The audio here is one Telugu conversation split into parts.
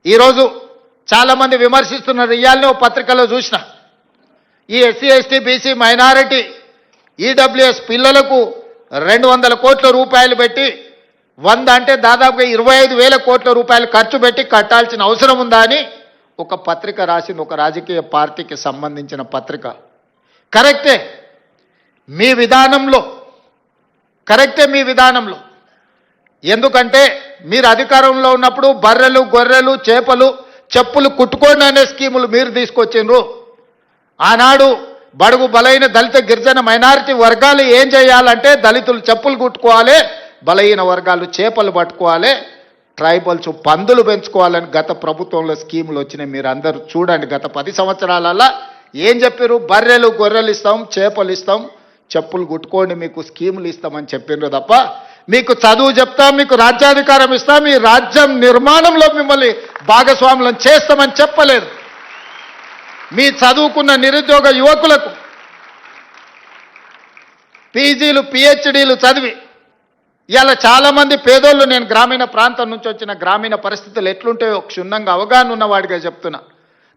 ఈరోజు చాలామంది విమర్శిస్తున్నారు. ఇవాళనే ఓ పత్రికలో చూసిన, ఈ SC ST BC minority EWS పిల్లలకు 200 కోట్ల రూపాయలు పెట్టి 100 అంటే దాదాపుగా 25,000 కోట్ల రూపాయలు ఖర్చు పెట్టి కట్టాల్సిన అవసరం ఉందా అని ఒక పత్రిక రాసింది, ఒక రాజకీయ పార్టీకి సంబంధించిన పత్రిక. కరెక్టే మీ విధానంలో, ఎందుకంటే మీరు అధికారంలో ఉన్నప్పుడు బర్రెలు గొర్రెలు చేపలు చెప్పులు కుట్టుకోండి అనే స్కీములు మీరు తీసుకొచ్చిండ్రు. ఆనాడు బడుగు బలైన దళిత గిరిజన మైనారిటీ వర్గాలు ఏం చేయాలంటే దళితులు చెప్పులు కుట్టుకోవాలి, బలహీన వర్గాలు చేపలు పట్టుకోవాలి, ట్రైబల్స్ పందులు పెంచుకోవాలని గత ప్రభుత్వంలో స్కీములు వచ్చినాయి. మీరు అందరూ చూడండి, గత 10 సంవత్సరాలలో ఏం చెప్పారు? బర్రెలు గొర్రెలు ఇస్తాం, చేపలు ఇస్తాం, చెప్పులు కుట్టుకోండి, మీకు స్కీములు ఇస్తామని చెప్పిండ్రు తప్ప మీకు చదువు చెప్తాం, మీకు రాజ్యాధికారం ఇస్తాం, మీ రాజ్యం నిర్మాణంలో మిమ్మల్ని భాగస్వాములను చేస్తామని చెప్పలేదు. మీ చదువుకున్న నిరుద్యోగ యువకులకు పీజీలు పిహెచ్డీలు చదివి ఇలా చాలామంది పేదోళ్ళు, నేను గ్రామీణ ప్రాంతం నుంచి వచ్చిన గ్రామీణ పరిస్థితులు ఎట్లుంటాయో క్షుణ్ణంగా అవగాహన ఉన్నవాడిగా చెప్తున్నా.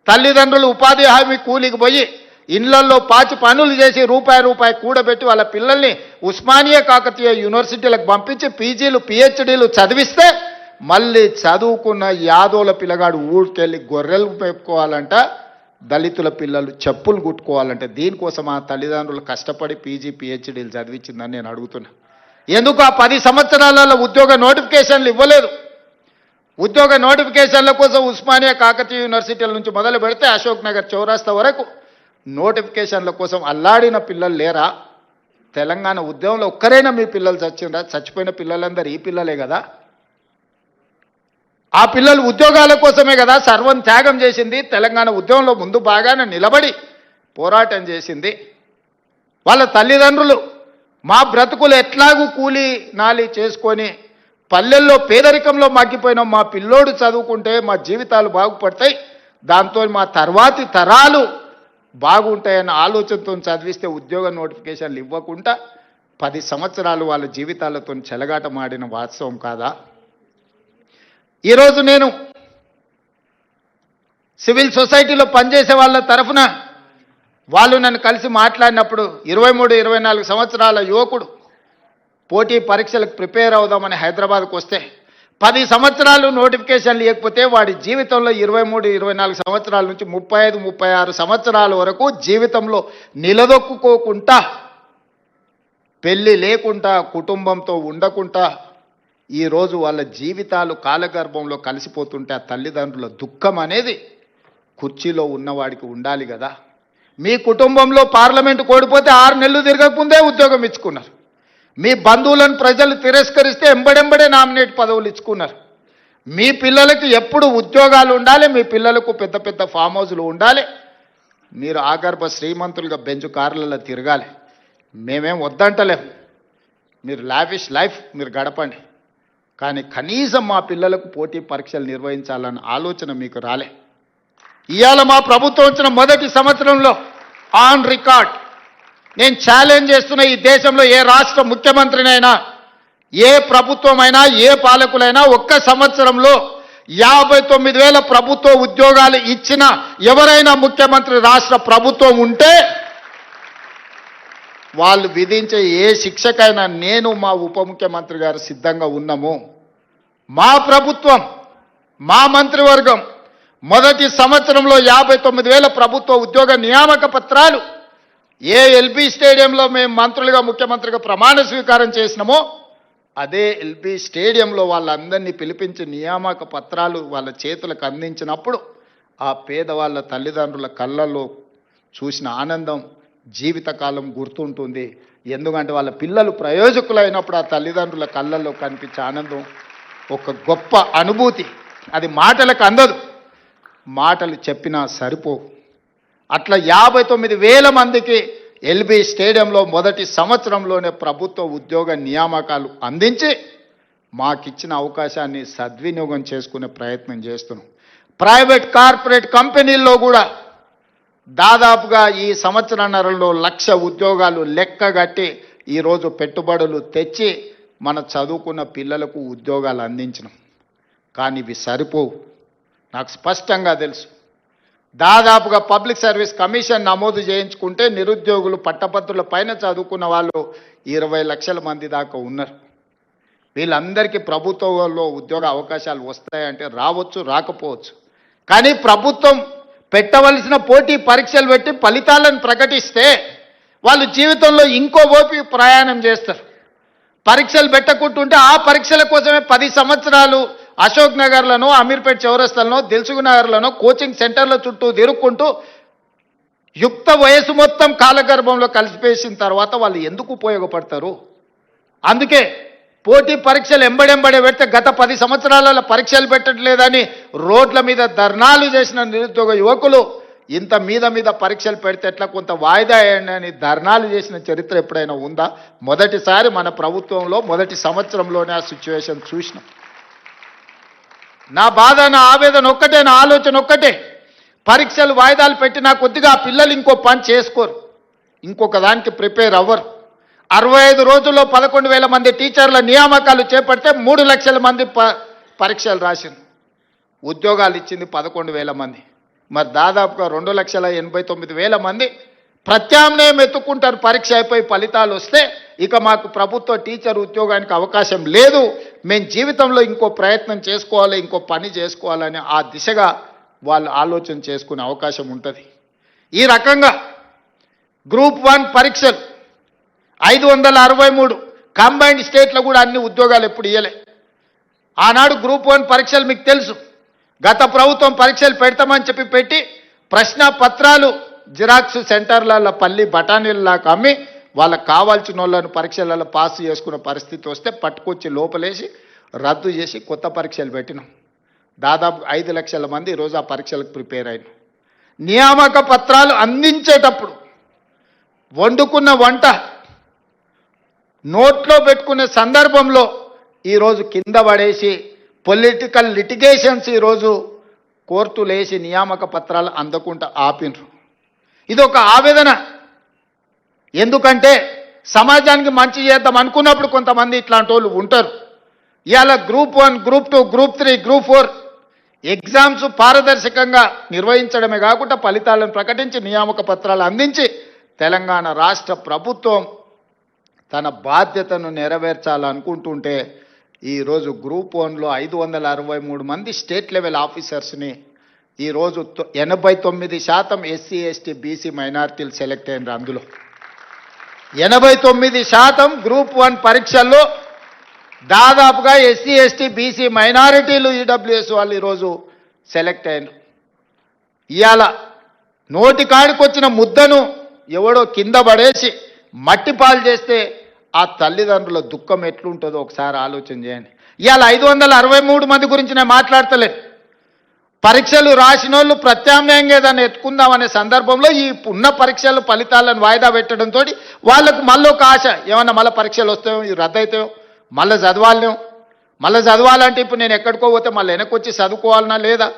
తల్లిదండ్రులు ఉపాధి హామీ కూలికి పోయి ఇళ్లల్లో పాచి పనులు చేసి రూపాయి కూడబెట్టి వాళ్ళ పిల్లల్ని ఉస్మానియా కాకతీయ యూనివర్సిటీలకు పంపించి పీజీలు పిహెచ్డీలు చదివిస్తే మళ్ళీ చదువుకున్న యాదోల పిల్లగాడు ఊరికెళ్ళి గొర్రెలు పెట్టుకోవాలంట, దళితుల పిల్లలు చెప్పులు కుట్టుకోవాలంటే దీనికోసం ఆ తల్లిదండ్రులు కష్టపడి పీజీ పిహెచ్డీలు చదివించిందని నేను అడుగుతున్నా. ఎందుకు ఆ 10 సంవత్సరాలలో ఉద్యోగ నోటిఫికేషన్లు ఇవ్వలేదు? ఉద్యోగ నోటిఫికేషన్ల కోసం ఉస్మానియా కాకతీయ యూనివర్సిటీల నుంచి మొదలు పెడితే అశోక్ నగర్ చౌరాస్తా వరకు నోటిఫికేషన్ల కోసం అల్లాడిన పిల్లలు లేరా? తెలంగాణ ఉద్యమంలో ఒక్కరైనా మీ పిల్లలు చచ్చిండ్రా? చచ్చిపోయిన పిల్లలందరూ ఈ పిల్లలే కదా. ఆ పిల్లలు ఉద్యోగాల కోసమే కదా సర్వం త్యాగం చేసింది. తెలంగాణ ఉద్యమంలో ముందు బాగానే నిలబడి పోరాటం చేసింది. వాళ్ళ తల్లిదండ్రులు మా బ్రతుకులు ఎట్లాగూ కూలి నాలి చేసుకొని పల్లెల్లో పేదరికంలో మగ్గిపోయినాం, మా పిల్లోడు చదువుకుంటే మా జీవితాలు బాగుపడతాయి, దాంతో మా తర్వాతి తరాలు బాగుంటాయన్న ఆలోచనతో చదివిస్తే ఉద్యోగ నోటిఫికేషన్లు ఇవ్వకుండా 10 సంవత్సరాలు వాళ్ళ జీవితాలతో చెలగాటమాడిన వాస్తవం కాదా? ఈరోజు నేను సివిల్ సొసైటీలో పనిచేసే వాళ్ళ తరఫున వాళ్ళు నన్ను కలిసి మాట్లాడినప్పుడు 23-24 సంవత్సరాల యువకుడు పోటీ పరీక్షలకు ప్రిపేర్ అవుదామని హైదరాబాద్కు వస్తే 10 సంవత్సరాలు నోటిఫికేషన్ లేకపోతే వాడి జీవితంలో 23-24 సంవత్సరాల నుంచి 35-36 సంవత్సరాల వరకు జీవితంలో నిలదొక్కుకోకుండా, పెళ్ళి లేకుండా, కుటుంబంతో ఉండకుండా ఈరోజు వాళ్ళ జీవితాలు కాలగర్భంలో కలిసిపోతుంటే ఆ తల్లిదండ్రుల దుఃఖం అనేది కుర్చీలో ఉన్నవాడికి ఉండాలి కదా. మీ కుటుంబంలో పార్లమెంటు కోడిపోతే 6 నెలలు తిరగకముందే ఉద్యోగం ఇచ్చుకున్నారు. మీ బంధువులను ప్రజలు తిరస్కరిస్తే ఎంబడెంబడే నామినేట్ పదవులు ఇచ్చుకున్నారు. మీ పిల్లలకి ఎప్పుడు ఉద్యోగాలు ఉండాలి, మీ పిల్లలకు పెద్ద పెద్ద ఫామ్ హౌజులు ఉండాలి, మీరు ఆగర్భ శ్రీమంతులుగా బెంచ్ కార్లలో తిరగాలి. మేమేం వద్దంటలేము, మీరు లావిష్ లైఫ్ మీరు గడపండి, కానీ కనీసం మా పిల్లలకు పోటీ పరీక్షలు నిర్వహించాలన్న ఆలోచన మీకు రాలే. ఇవాళ మా ప్రభుత్వం వచ్చిన మొదటి సంవత్సరంలో ఆన్ రికార్డ్ నేను ఛాలెంజ్ చేస్తున్న, ఈ దేశంలో ఏ రాష్ట్ర ముఖ్యమంత్రినైనా, ఏ ప్రభుత్వమైనా, ఏ పాలకులైనా ఒక్క సంవత్సరంలో 59,000 ప్రభుత్వ ఉద్యోగాలు ఇచ్చిన ఎవరైనా ముఖ్యమంత్రి రాష్ట్ర ప్రభుత్వం ఉంటే వాళ్ళు విధించే ఏ శిక్షకైనా నేను మా ఉప ముఖ్యమంత్రి గారు సిద్ధంగా ఉన్నాము. మా ప్రభుత్వం, మా మంత్రివర్గం మొదటి సంవత్సరంలో 59,000 ప్రభుత్వ ఉద్యోగ నియామక పత్రాలు ఏ ఎల్బీ స్టేడియంలో మేము మంత్రులుగా ముఖ్యమంత్రిగా ప్రమాణ స్వీకారం చేసినామో అదే ఎల్బీ స్టేడియంలో వాళ్ళందరినీ పిలిపించి నియామక పత్రాలు వాళ్ళ చేతులకు అందించినప్పుడు ఆ పేదవాళ్ళ తల్లిదండ్రుల కళ్ళల్లో చూసిన ఆనందం జీవితకాలం గుర్తుంటుంది. ఎందుకంటే వాళ్ళ పిల్లలు ప్రయోజకులైనప్పుడు ఆ తల్లిదండ్రుల కళ్ళల్లో కనిపించే ఆనందం ఒక గొప్ప అనుభూతి. అది మాటలకు అందదు, మాటలు చెప్పినా సరిపోవు. అట్లా 59,000 మందికి ఎల్బీ స్టేడియంలో మొదటి సంవత్సరంలోనే ప్రభుత్వ ఉద్యోగ నియామకాలు అందించి మాకిచ్చిన అవకాశాన్ని సద్వినియోగం చేసుకునే ప్రయత్నం చేస్తున్నాం. ప్రైవేట్ కార్పొరేట్ కంపెనీల్లో కూడా దాదాపుగా ఈ సంవత్సరన్నరలో 1,00,000 ఉద్యోగాలు లెక్కగట్టి ఈరోజు పెట్టుబడులు తెచ్చి మన చదువుకున్న పిల్లలకు ఉద్యోగాలు అందించినాం. కానీ ఇవి సరిపోవు. నాకు స్పష్టంగా తెలుసు. దాదాపుగా పబ్లిక్ సర్వీస్ కమిషన్ నమోదు చేయించుకుంటే నిరుద్యోగులు పట్టభద్రుల పైన చదువుకున్న వాళ్ళు 20 లక్షల మంది దాకా ఉన్నారు. వీళ్ళందరికీ ప్రభుత్వంలో ఉద్యోగ అవకాశాలు వస్తాయంటే రావచ్చు, రాకపోవచ్చు. కానీ ప్రభుత్వం పెట్టవలసిన పోటీ పరీక్షలు పెట్టి ఫలితాలను ప్రకటిస్తే వాళ్ళు జీవితంలో ఇంకో ఓపి ప్రయాణం చేస్తారు. పరీక్షలు పెట్టకుంటుంటే ఆ పరీక్షల కోసమే 10 సంవత్సరాలు అశోక్ నగర్లను, అమీర్పేట్ చౌరస్తాలను, దిల్సుఖ్ నగర్లను కోచింగ్ సెంటర్ల చుట్టూ తిరుక్కుంటూ యుక్త వయసు మొత్తం కాలగర్భంలో కలిసిపేసిన తర్వాత వాళ్ళు ఎందుకు ఉపయోగపడతారు? అందుకే పోటీ పరీక్షలు ఎంబడెంబడే పెడితే గత 10 సంవత్సరాల పరీక్షలు పెట్టట్లేదని రోడ్ల మీద ధర్నాలు చేసిన నిరుద్యోగ యువకులు ఇంత మీద పరీక్షలు పెడితే ఎట్లా కొంత వాయిదా వేయండి అని ధర్నాలు చేసిన చరిత్ర ఎప్పుడైనా ఉందా? మొదటిసారి మన ప్రభుత్వంలో మొదటి సంవత్సరంలోనే ఆ సిచ్యువేషన్ చూసినాం. నా బాధ, నా ఆవేదన ఒక్కటే, నా ఆలోచన ఒక్కటే. పరీక్షలు వాయిదాలు పెట్టినా కొద్దిగా ఆ పిల్లలు ఇంకో పని చేసుకోరు, ఇంకొక దానికి ప్రిపేర్ అవ్వరు. 65 రోజుల్లో 11,000 మంది టీచర్ల నియామకాలు చేపడితే 3 లక్షల మంది పరీక్షలు రాసింది. ఉద్యోగాలు ఇచ్చింది 11,000 మంది. మరి దాదాపుగా 2,89,000 మంది ప్రత్యామ్నాయం ఎత్తుకుంటారు. పరీక్ష అయిపోయి ఫలితాలు వస్తే ఇక మాకు ప్రభుత్వ టీచర్ ఉద్యోగానికి అవకాశం లేదు, మేము జీవితంలో ఇంకో ప్రయత్నం చేసుకోవాలి, ఇంకో పని చేసుకోవాలని ఆ దిశగా వాళ్ళు ఆలోచన చేసుకునే అవకాశం ఉంటుంది. ఈ రకంగా గ్రూప్ 1 పరీక్షలు 563 కంబైన్డ్ స్టేట్లో కూడా అన్ని ఉద్యోగాలు ఎప్పుడు ఇవ్వలే. ఆనాడు గ్రూప్ 1 పరీక్షలు మీకు తెలుసు, గత ప్రభుత్వం పరీక్షలు పెడతామని చెప్పి పెట్టి ప్రశ్న పత్రాలు జిరాక్స్ సెంటర్లలో పల్లి బఠానీలలాగా అమ్మి వాళ్ళకు కావాల్సిన వాళ్ళను పరీక్షలలో పాస్ చేసుకున్న పరిస్థితి వస్తే పట్టుకొచ్చి లోపలేసి రద్దు చేసి కొత్త పరీక్షలు పెట్టినాం. దాదాపు 5 లక్షల మంది ఈరోజు ఆ పరీక్షలకు ప్రిపేర్ అయినాం. నియామక పత్రాలు అందించేటప్పుడు వండుకున్న వంట నోట్లో పెట్టుకునే సందర్భంలో ఈరోజు కింద పడేసి పొలిటికల్ లిటిగేషన్స్ ఈరోజు కోర్టులు వేసి నియామక పత్రాలు అందకుండా ఆపినరు. ఇది ఒక ఆవేదన. ఎందుకంటే సమాజానికి మంచి చేద్దాం అనుకున్నప్పుడు కొంతమంది ఇట్లాంటి వాళ్ళు ఉంటారు. ఇవాళ group 1, group 2, group 3, group 4 exams పారదర్శకంగా నిర్వహించడమే కాకుండా ఫలితాలను ప్రకటించి నియామక పత్రాలు అందించి తెలంగాణ రాష్ట్ర ప్రభుత్వం తన బాధ్యతను నెరవేర్చాలనుకుంటుంటే ఈరోజు గ్రూప్ 1లో 563 మంది స్టేట్ లెవెల్ ఆఫీసర్స్ని ఈరోజు 89% ఎస్సీ, ఎస్టీ, బీసీ మైనారిటీలు సెలెక్ట్ అయినారు. అందులో 89% గ్రూప్ 1 పరీక్షల్లో దాదాపుగా ఎస్సీ, ఎస్టీ, బీసీ మైనారిటీలు, ఈడబ్ల్యూఎస్ వాళ్ళు ఈరోజు సెలెక్ట్ అయినారు. ఇవాళ నోటి కాడికొచ్చిన ముద్దను ఎవడో కింద పడేసి మట్టి పాలు చేస్తే ఆ తల్లిదండ్రుల దుఃఖం ఎట్లుంటుందో ఒకసారి ఆలోచన చేయండి. ఇవాళ 563 మంది గురించి నేను మాట్లాడతలేను. పరీక్షలు రాసిన వాళ్ళు ప్రత్యామ్నాయంగా ఏదైనా ఎత్తుకుందామనే సందర్భంలో ఈ ఉన్న పరీక్షలు ఫలితాలను వాయిదా పెట్టడంతో వాళ్ళకు మళ్ళీ ఒక ఆశ, ఏమన్నా మళ్ళీ పరీక్షలు వస్తాయో, ఇవి రద్దు అవుతాయో, మళ్ళీ చదవాలేమో. మళ్ళీ చదవాలంటే ఇప్పుడు నేను ఎక్కడికో పోతే మళ్ళీ వెనకొచ్చి చదువుకోవాలన్నా లేదా?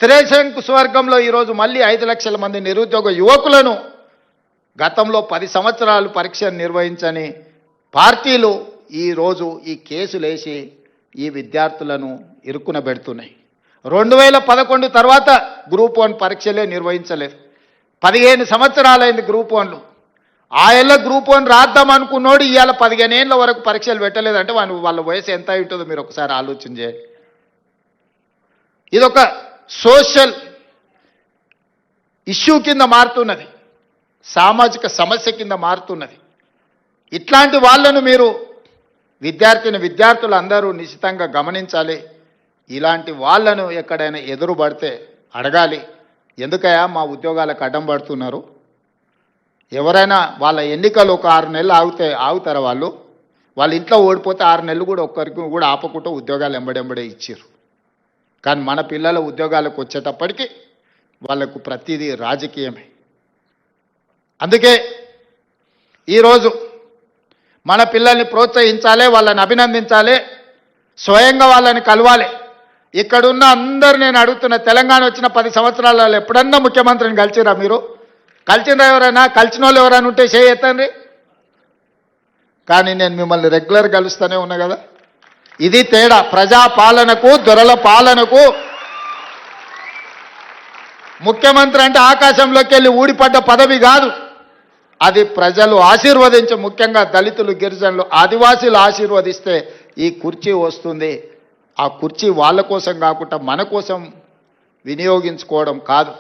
త్రిశంకు స్వర్గంలో ఈరోజు మళ్ళీ 5 లక్షల మంది నిరుద్యోగ యువకులను గతంలో 10 సంవత్సరాలు పరీక్షను నిర్వహించని పార్టీలు ఈరోజు ఈ కేసులు వేసి ఈ విద్యార్థులను ఇరుక్కున పెడుతున్నాయి. 2011 తర్వాత గ్రూప్ 1 పరీక్షలే నిర్వహించలేదు. 15 సంవత్సరాలైంది గ్రూప్ 1లో. ఆ ఏళ్ళ గ్రూప్ 1 రాద్దాం అనుకున్నోడు ఇవాళ 15 ఏళ్ళ వరకు పరీక్షలు పెట్టలేదంటే వాళ్ళ వయసు ఎంత ఉంటుందో మీరు ఒకసారి ఆలోచన చేయండి. ఇదొక సోషల్ ఇష్యూ కింద మారుతున్నది, సామాజిక సమస్య కింద మారుతున్నది. ఇట్లాంటి వాళ్ళను మీరు విద్యార్థులు అందరూ నిశ్చితంగా గమనించాలి. ఇలాంటి వాళ్ళను ఎక్కడైనా ఎదురుపడితే అడగాలి, ఎందుకయ్యా మా ఉద్యోగాలకు అడ్డం పడుతున్నారు? ఎవరైనా వాళ్ళ ఎన్నికలు ఒక 6 నెలలు ఆగుతారా? వాళ్ళ ఇంట్లో ఓడిపోతే 6 నెలలు కూడా ఒక్కరికి కూడా ఆపకుండా ఉద్యోగాలు ఎంబడెంబడే ఇచ్చారు. కానీ మన పిల్లల ఉద్యోగాలకు వచ్చేటప్పటికి వాళ్ళకు ప్రతిదీ రాజకీయమే. అందుకే ఈరోజు మన పిల్లల్ని ప్రోత్సహించాలి, వాళ్ళని అభినందించాలి, స్వయంగా వాళ్ళని కలవాలి. ఇక్కడున్న అందరు నేను అడుగుతున్న, తెలంగాణ వచ్చిన 10 సంవత్సరాలలో ఎప్పుడన్నా ముఖ్యమంత్రిని కలిసిరా? మీరు కలిసిరా? ఎవరైనా కలిసిన వాళ్ళు ఎవరైనా ఉంటే చేయొద్దండి. కానీ నేను మిమ్మల్ని రెగ్యులర్ కలుస్తూనే ఉన్నా కదా. ఇది తేడా. ప్రజా పాలనకు దొరల పాలనకు. ముఖ్యమంత్రి అంటే ఆకాశంలోకి వెళ్ళి ఊడిపడ్డ పదవి కాదు. అది ప్రజలు ఆశీర్వదించి, ముఖ్యంగా దళితులు, గిరిజనులు, ఆదివాసీలు ఆశీర్వదిస్తే ఈ కుర్చీ వస్తుంది. ఆ కుర్చీ వాళ్ళ కోసం కాకుండా మన కోసం వినియోగించుకోవడం కాదు.